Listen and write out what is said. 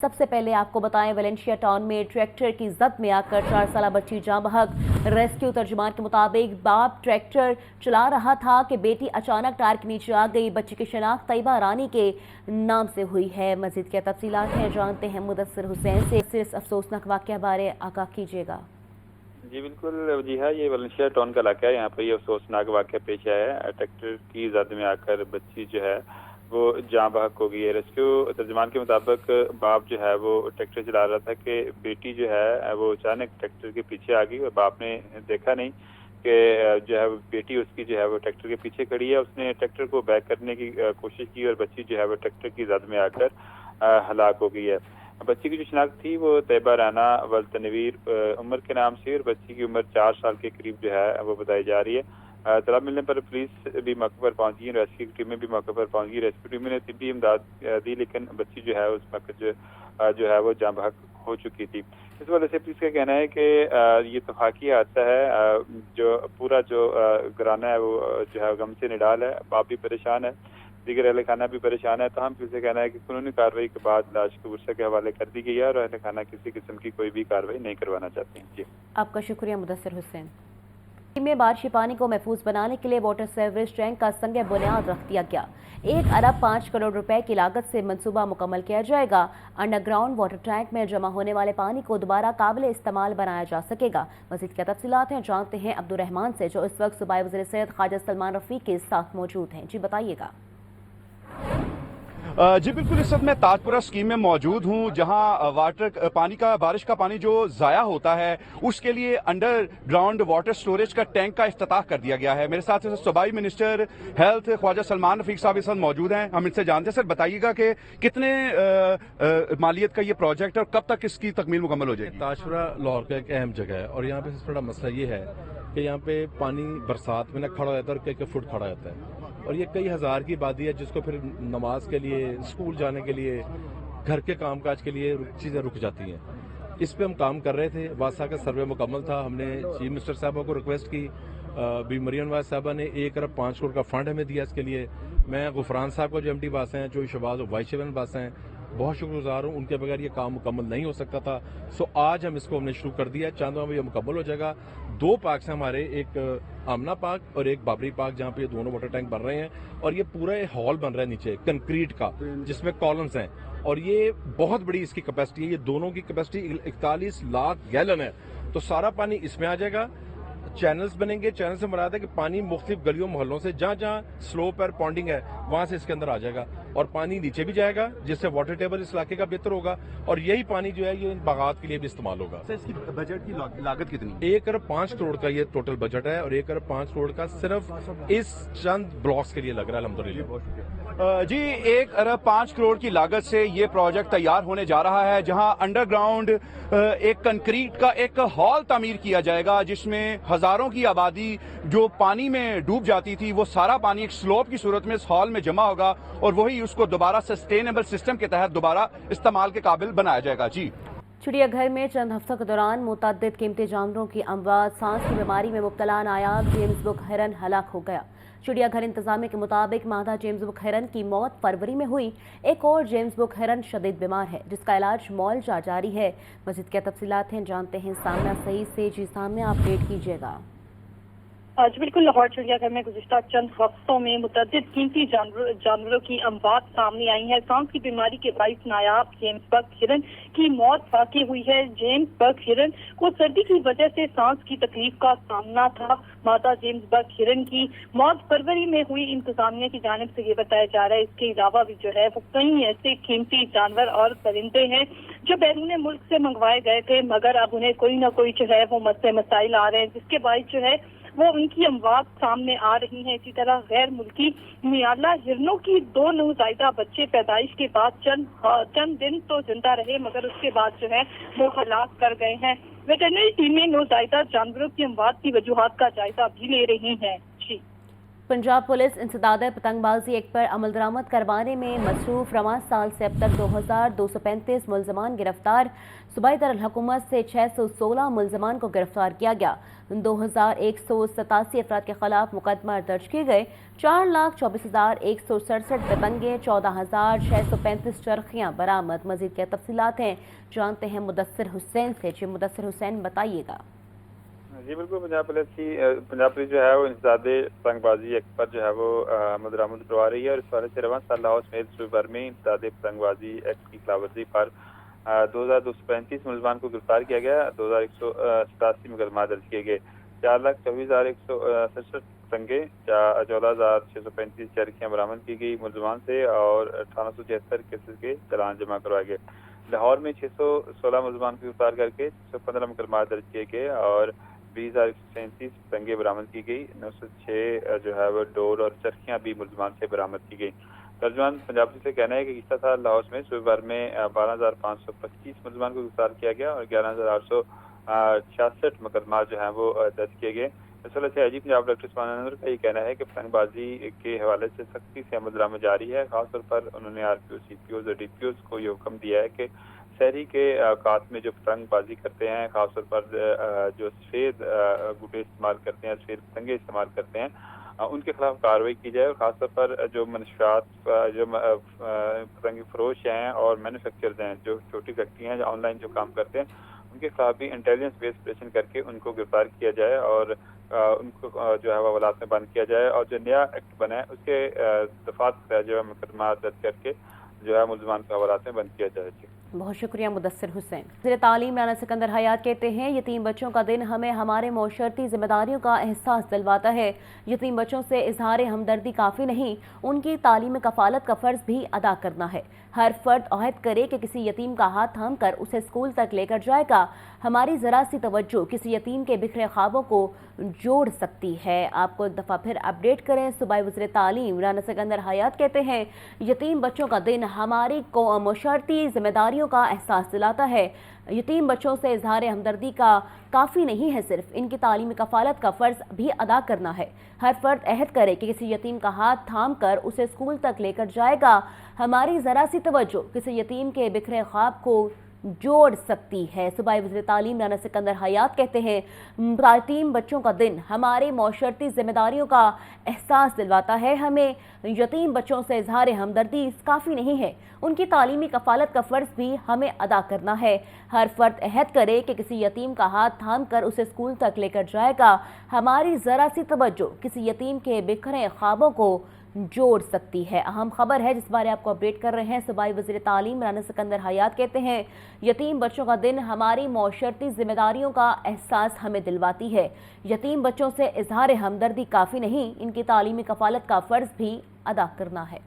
सबसे पहले आपको बताएं, वेलेंशिया टाउन में ट्रैक्टर की जद में आकर 4 साल बच्ची जाँ बहक। रेस्क्यू तर्जुमान के मुताबिक बाप ट्रैक्टर चला रहा था कि बेटी अचानक टायर के नीचे आ गई। बच्ची की शिनाख्त तैयबा रानी के नाम से हुई है। मजीद क्या तफसीलात हैं जानते हैं मुदस्सिर हुसैन से। इस अफसोसनाक वाक़या बारे आगाह कीजिएगा। जी बिल्कुल, जी हाँ, ये वेलेंशिया टाउन का इलाका है। यहाँ पर ये अफसोसनाक वाक़या पेश आया है। ट्रैक्टर की जद में आकर बच्ची जो है वो जाँ बहक हो गई है। रेस्क्यू तर्जुमान के मुताबिक बाप जो है वो ट्रैक्टर चला रहा था कि बेटी जो है वो अचानक ट्रैक्टर के पीछे आ गई और बाप ने देखा नहीं कि जो है बेटी उसकी जो है वो ट्रैक्टर के पीछे खड़ी है। उसने ट्रैक्टर को बैक करने की कोशिश की और बच्ची जो है वो ट्रैक्टर की जद में आकर हलाक हो गई है। बच्ची की जो शिनाख्त थी वो तैयबा राना वल तनवीर उम्र के नाम से और बच्ची की उम्र 4 साल के करीब जो है वो बताई जा रही है। तलब मिलने पर पुलिस भी मौके पर पहुंच गई, रेस्क्यू टीमें भी मौके पर पहुंच गई। रेस्क्यू टीम ने तिब्बी इमदाद दी, लेकिन बच्ची जो है उस वक्त जो है वो जाँ बहक हो चुकी थी। इस वजह से पुलिस का कहना है कि ये तफाकी हादसा है। जो पूरा जो घराना है वो जो है गम से निडाल है। बाप भी परेशान है, दीगर अहल खाना भी परेशान है। तमाम पुलिस का कहना है कि कानूनी कार्रवाई के बाद लाश को वर्षा के हवाले कर दी गई है और अहल खाना किसी किस्म की कोई भी कार्रवाई नहीं करवाना चाहते हैं। जी, आपका शुक्रिया मुदस्सिर हुसैन। में बारिशी पानी को महफूज बनाने के लिए वाटर सीवरेज टैंक का संग बुनियाद रख दिया गया। 1 अरब 5 करोड़ रुपए की लागत से मंसूबा मुकम्मल किया जाएगा। अंडरग्राउंड वाटर टैंक में जमा होने वाले पानी को दोबारा काबिल इस्तेमाल बनाया जा सकेगा। मजीद क्या तफसीलात हैं जानते हैं अब्दुर्रहमान से, जो इस वक्त सूबाई वज़ीर सेहत ख्वाजा सलमान रफीक के साथ मौजूद हैं। जी बताइएगा। जी बिल्कुल, इस वक्त मैं ताजपुरा स्कीम में मौजूद हूँ, जहाँ बारिश का पानी जो ज़ाया होता है उसके लिए अंडरग्राउंड वाटर स्टोरेज का टैंक का इफ्तिताह कर दिया गया है। मेरे साथ सूबाई मिनिस्टर हेल्थ ख्वाजा सलमान रफीक साहब इस वक्त मौजूद हैं। हम इनसे जानते हैं। सर बताइएगा कि कितने मालियत का ये प्रोजेक्ट है और कब तक इसकी तकमील मुकम्मल हो जाएगी? ताजपुरा लाहौर का एक अहम जगह है और यहाँ पे थोड़ा मसला ये है कि यहाँ पे पानी बरसात में ना खड़ा रहता है और कई फुट खड़ा रहता है और ये कई हज़ार की आबादी है, जिसको फिर नमाज के लिए, स्कूल जाने के लिए, घर के कामकाज के लिए चीज़ें रुक जाती हैं। इस पे हम काम कर रहे थे। वासा का सर्वे मुकम्मल था। हमने चीफ मिनिस्टर साहबों को रिक्वेस्ट की। बी मरियम नवाज साहबा ने 1 अरब 5 करोड़ का फंड हमें दिया इसके लिए। मैं गुफरान साहब को, जो MD बास हैं, जो शहबाज वाइस चेयरमैन बास हैं, बहुत शुक्रगुजार हूँ। उनके बगैर ये काम मुकम्मल नहीं हो सकता था। सो आज हम इसको हमने शुरू कर दिया। चांदवा में ये मुकम्मल हो जाएगा। 2 पार्क हैं हमारे, एक आमना पार्क और एक बाबरी पार्क, जहाँ पे ये दोनों वाटर टैंक बन रहे हैं और ये पूरा हॉल बन रहा है नीचे कंक्रीट का, जिसमें कॉलम्स हैं और ये बहुत बड़ी इसकी कैपेसिटी है। ये दोनों की कैपेसिटी 41 लाख गैलन है। तो सारा पानी इसमें आ जाएगा। चैनल्स बनेंगे। चैनल से मुराद है कि पानी मुख्तलिफ गलियों मोहल्लों से, जहाँ जहाँ स्लोप और पॉन्डिंग है, वहां से इसके अंदर आ जाएगा और पानी नीचे भी जाएगा, जिससे वाटर टेबल इस इलाके का बेहतर होगा और यही पानी जो है ये इन बागात के लिए भी इस्तेमाल होगा। इसकी बजट की लागत कितनी? 1 अरब 5 करोड़ का ये टोटल बजट है और 1 अरब 5 करोड़ का सिर्फ इस चंद ब्लॉक्स के लिए लग रहा है। अल्हम्दुलिल्लाह जी, 1 अरब 5 करोड़ की लागत से ये प्रोजेक्ट तैयार होने जा रहा है, जहां अंडरग्राउंड एक कंक्रीट का एक हॉल तामीर किया जाएगा, जिसमें हजारों की आबादी जो पानी में डूब जाती थी, वो सारा पानी एक स्लोप की सूरत में इस हॉल में जमा होगा और वही उसको दोबारा सस्टेनेबल सिस्टम के तहत दोबारा इस्तेमाल के काबिल बनाया जाएगा। जी, चिड़ियाघर में चंद हफ्तों के दौरान मुतअद्दिद कीमती जानवरों की अमवात। सांस की बीमारी में मुब्तला नायाब जेम्स बुक हेरन हलाक हो गया। चिड़ियाघर इंतजामिया के मुताबिक मादा जेम्स बुक हेरन की मौत फरवरी में हुई। एक और जेम्स बुक हेरन शदीद बीमार है, जिसका इलाज मौलजा जारी है। मज़ीद क्या तफसीलात हैं जानते हैं सामना सही से। जी सामने अपडेट कीजिएगा। आज बिल्कुल लाहौर चिड़ियाघर में गुज़िश्ता चंद हफ्तों में मुतअद्दिद कीमती जानवरों की अमवात सामने आई है। सांस की बीमारी के बाइस नायाब जेम्स बक हिरन की मौत वाक़ई हुई है। जेम्स बक हिरन को सर्दी की वजह से सांस की तकलीफ का सामना था। मादा जेम्स बक हिरन की मौत फरवरी में हुई। इंतजामिया की जानिब से ये बताया जा रहा है। इसके अलावा भी जो है वो कई ऐसे कीमती जानवर और परिंदे हैं जो बैरून मुल्क से मंगवाए गए थे, मगर अब उन्हें कोई ना कोई जो है वो मसाइल आ रहे हैं, जिसके बाइस जो है वो उनकी अमवात सामने आ रही हैं। इसी तरह गैर मुल्की मियाला हिरनों की 2 नौज़ायदा बच्चे पैदाइश के बाद चंद दिन तो जिंदा रहे, मगर उसके बाद जो है वो हलाक कर गए हैं। वेटरनरी टीमें नौज़ायदा जानवरों की अमवात की वजूहात का जायजा भी ले रही हैं। जी, पंजाब पुलिस इंसदाद पतंगबाजी एक्ट पर अमल दरामद करवाने में मसरूफ रवां साल से अब तक 2235 मुलजमान गिरफ्तार। सूबाई दारुल-हुकूमत से 616 मुलजमान को गिरफ्तार किया गया। 2187 अफराद के खिलाफ मुकदमा दर्ज किए गए। 4,24,167 पतंगे, 14,635 चरखियाँ बरामद। मजीद क्या तफसीलात हैं जानते हैं मुदस्सिर हुसैन से। जी मुदस्सिर हुसैन बताइएगा। जी बिल्कुल, पंजाब पुलिस जो है वो इंसदाद पतंगबाजी एक्ट पर जो है वो अमल दरामद करवा रही है और इस वाले से रवां साल लाहौर समेत सूबे भर में इंसदाद पतंगबाजी एक्ट की खिलाफवर्जी पर 2235 मुलजमान को गिरफ्तार किया गया। 2187 मुकदमा दर्ज किए गए। 4,24,167 पतंगे, 14,635 चरखियाँ बरामद की गई मुलजमान से और 1873 केसेस के चालान जमा करवाए गए। लाहौर में 616 मुलजमान को गिरफ्तार करके 615 मुकदमा दर्ज किए गए और 20,137 पतंगे बरामद की गई। 906 जो है वो डोर और चरखियाँ भी मुलजमान से बरामद की गई। तर्जुमान पंजाब पुलिस का कहना है कि पिछला साल लाहौर में सूबे भर में 12,525 मुलजमान को गिरफ्तार किया गया और 11,866 मुकदमा जो है वो दर्ज किए गए। इस वजह से आईजी पंजाब डॉक्टर उस्मान अनवर का ये कहना है कि पतंगबाजी के हवाले से सख्ती से अमल दरामद जारी है। खासतौर पर उन्होंने आरपीओ, सीपीओ और डीपीओ को ये हुक्म दिया है कि शहरी के औकात में जो पतंगबाजी करते हैं, खासतौर पर जो सफ़ेद गुड्डे इस्तेमाल करते हैं, सफ़ेद पतंगे इस्तेमाल करते हैं, उनके खिलाफ कार्रवाई की जाए और खासतौर पर जो मनशियात जो पतंगे फरोश हैं और मैन्युफैक्चरर्स हैं, जो छोटी फैक्ट्रियाँ हैं, ऑनलाइन जो काम करते हैं, उनके खिलाफ भी इंटेलिजेंस बेस्ड ऑपरेशन करके उनको गिरफ्तार किया जाए और उनको जो है हवालात में बंद किया जाए और जो नया एक्ट बना है उसके दफात जो है मुकदमा दर्ज करके जो है मुलजमान के हवालात में बंद किया जाए। बहुत शुक्रिया मुदस्सिर हुसैन। वज़ीर तालीम राना सिकंदर हयात कहते हैं, यतीम बच्चों का दिन हमें हमारे मौशरती जिम्मेदारियों का एहसास दिलवाता है। यतीम बच्चों से इजहार हमदर्दी काफ़ी नहीं, उनकी तालीम कफालत का फ़र्ज भी अदा करना है। हर फर्द अहद करे कि किसी यतीम का हाथ थाम कर उसे स्कूल तक लेकर जाएगा। हमारी ज़रा सी तवज्जो किसी यतीम के बिखरे ख्वाबों को जोड़ सकती है। आपको एक दफ़ा फिर अपडेट करें। सूबाई वज़ीर तालीम राना सिकंदर हयात कहते हैं, यतीम बच्चों का दिन हमारी मौशरती जिम्मेदारियों का एहसास दिलाता है। यतीम बच्चों से इजहार हमदर्दी का काफ़ी नहीं है, सिर्फ इनकी तालीमी कफालत का फ़र्ज भी अदा करना है। हर फर्द अहद करे कि किसी यतीम का हाथ थाम कर उसे स्कूल तक लेकर जाएगा। हमारी ज़रा सी तवज्जो किसी यतीम के बिखरे ख्वाब को जोड़ सकती है। सूबाई वज़ीर तालीम राना सिकंदर हयात कहते हैं, यतीम बच्चों का दिन हमारे मौशरती जिम्मेदारियों का एहसास दिलवाता है। हमें यतीम बच्चों से इजहार हमदर्दी काफ़ी नहीं है, उनकी तालीमी कफालत का फ़र्ज भी हमें अदा करना है। हर फर्द अहद करे कि किसी यतीम का हाथ थाम कर उसे स्कूल तक लेकर जाएगा। हमारी ज़रा सी तवज्जो किसी यतीम के बिखरे ख्वाबों को जोड़ सकती है। अहम खबर है जिस बारे आपको अपडेट कर रहे हैं। सूबाई वज़ीर तालीम राना सिकंदर हयात कहते हैं, यतीम बच्चों का दिन हमारी मौशरती जिम्मेदारियों का एहसास हमें दिलवाती है। यतीम बच्चों से इजहार हमदर्दी काफ़ी नहीं, इनकी तालीमी कफालत का फ़र्ज भी अदा करना है।